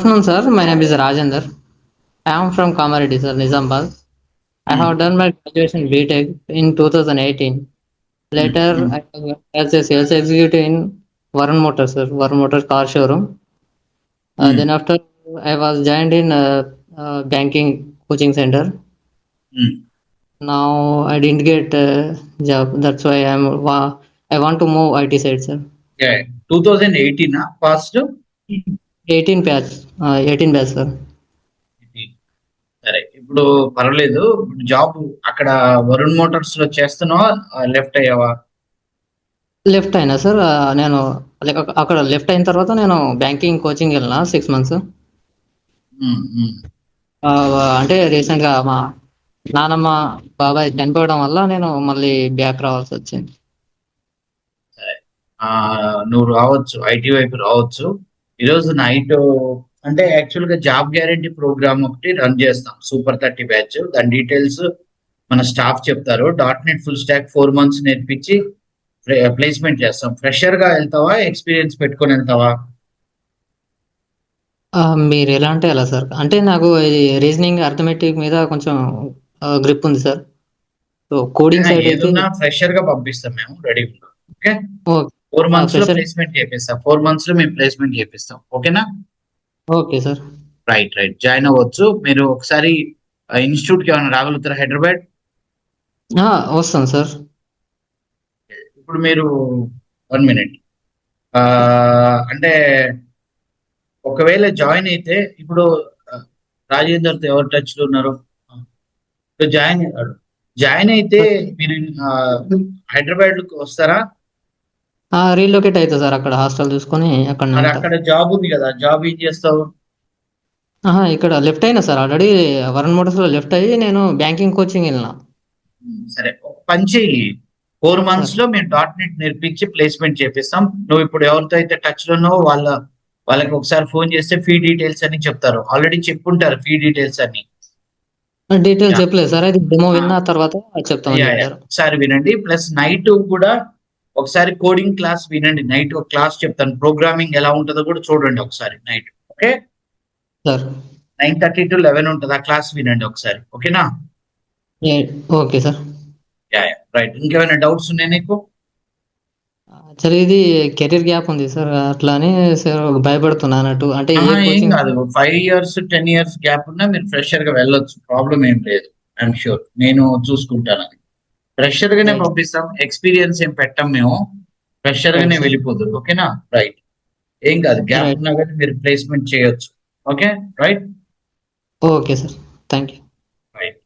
afternoon, sir. My name is Rajender. I am from Kamaredi, sir, Nizamabad. I Mm, have done my graduation BTech in 2018. mm, Later, mm, I worked as a sales executive in Varun Motors, sir, Varun Motors car showroom. Then mm, after, I was joined in banking coaching center. mm. Now I didn't get a job. That's why I want to move IT side, sir. Yeah, 2018 fast 18 batch, 18 batch, sir. సరే ఇప్పుడు పర్వాలేదు. ఇప్పుడు job అక్కడ Varun Motors లో చేస్తున్నావా? Left అయ్యావా? Left అయినా sir. నేను అక్కడ లెఫ్ట్ అయిన తర్వాత నేను బ్యాంకింగ్ కోచింగ్ వెళ్ళిన 6 months. ఉమ్, ఉమ్. అంటే రీసెంట్గా మా నానమ్మ బాబాయ్ చనిపోవడం వల్ల నేను మళ్ళీ బ్యాక్ రావాల్సి వచ్చింది. సరే. ఆ, నువ్వు రావచ్చు, ఐటీ వైపు రావచ్చు. ఈరోజు నైట్ అంటే యాక్చువల్ గా జాబ్ గ్యారంటీ ప్రోగ్రామ్ ఒకటి రన్ చేస్తాం, సూపర్ 30 బ్యాచ్. దాని డీటెయిల్స్ మన స్టాఫ్ చెప్తారు. .NET ఫుల్ స్టాక్ 4 months నేర్పించి ప్లేస్మెంట్ చేస్తాం. ఫ్రెషర్ గా వెళ్తావా, ఎక్స్పీరియన్స్ పెట్టుకొని వెళ్తావా? మీరు ఎలా అంటే ఎలా సార్. అంటే నాకు ఇది రీజనింగ్ అర్థమెటిక్ మీద కొంచెం గ్రిప్ ఉంది సార్. సో కోడింగ్ సైడ్ అయితే ఏదున్నా ఫ్రెషర్ గా పంపిస్తాం మేము, రెడీ ఉంటాం. ఓకే. 4 months లో ఫ్రెషర్. ప్లేస్మెంట్ చేపిస్తాం. 4 months లో మేము ప్లేస్మెంట్ చేపిస్తాం. ఓకేనా? Okay sir. Right, right. Join అవ్వచ్చు. మీరు ఒకసారి ఇన్స్టిట్యూట్ కి ఏమైనా రాగలుగుతారా, హైదరాబాద్? వస్తాను సార్. ఇప్పుడు మీరు 1 minute. అంటే ఒకవేళ జాయిన్ అయితే ఇప్పుడు ఆ, రాజేందర్తో ఎవరు టచ్ లో ఉన్నారు? ఇప్పుడు జాయిన్ అయ్యాడు. జాయిన్ అయితే మీరు హైదరాబాద్ వస్తారా? రీలొకేట్ అవుతా సార్. అక్కడ హాస్టల్ చూసుకొని అక్కడనే మరి ఉంటా. అక్కడ జాబ్ ఉంది కదా, జాబ్ ఏం చేస్తావు? ఇక్కడ లెఫ్ట్ అయినా సార్. ఆల్రెడీ వరుణ్ మోటార్స్లో లెఫ్ట్ అయ్యి నేను బ్యాంకింగ్ కోచింగ్ వెళ్ళిన. సరే, ఒక పని చెయ్యి. 4 months సార్. లో మేము .NET నేర్పించి ప్లేస్మెంట్ చేపిస్తాం. నువ్వు ఇప్పుడు ఎవరితో అయితే టచ్ లో ఉన్నావో వాళ్ళకి ఒకసారి ఫోన్ చేస్తే ఫీ డీటెయిల్స్ అని చెప్తారు. ఆల్రెడీ చెప్పుంటారు ఫీ డీటెయిల్స్ అన్ని. డీటెయిల్స్ యా, చెప్పలేదు సార్. అది డెమో ఆ, విన్న తర్వాత చెప్తామని యా, యా. చెప్పారు. ఒకసారి వినండి. ప్లస్ నైట్ కూడా ఒకసారి కోడింగ్ క్లాస్ వినండి. నైట్ ఒక క్లాస్ చెప్తాను, ప్రోగ్రామింగ్ ఎలా ఉంటుందో కూడా చూడండి ఒకసారి నైట్. ఓకే. సార్. 9:30 to 11 ఉంటుంది, ఆ క్లాస్ వినండి ఒకసారి. ఓకేనా? Okay sir. Yeah, yeah. Right. ఇంకేమైనా డౌట్స్ ఉన్నాయి నీకు? యాక్చువల్లీ ఇది కెరీర్ గ్యాప్ ఉంది సార్. అట్లా అని సార్ భయపడుతున్నా అన్నట్టు. అంటే ఏ ఏం కోచింగ్. కాదు. 5 years 10 years గ్యాప్ ఉన్నా మీరు ఫ్రెషర్ గా వెళ్ళొచ్చు, ప్రాబ్లం ఏం లేదు. ఐఎమ్ షూర్ నేను చూసుకుంటాను. అది ఫ్రెషర్ గానే రైట్. పంపిస్తాం, ఎక్స్పీరియన్స్ ఏం పెట్టాం మేము. ఫ్రెషర్ రైట్ గానే సార్. వెళ్ళిపోతుంది. ఓకేనా? రైట్. ఏం కాదు, గ్యాప్ రైట్. ఉన్నా కానీ మీరు ప్లేస్మెంట్ చేయొచ్చు. Okay. Right. Okay sir. Thank you. Right.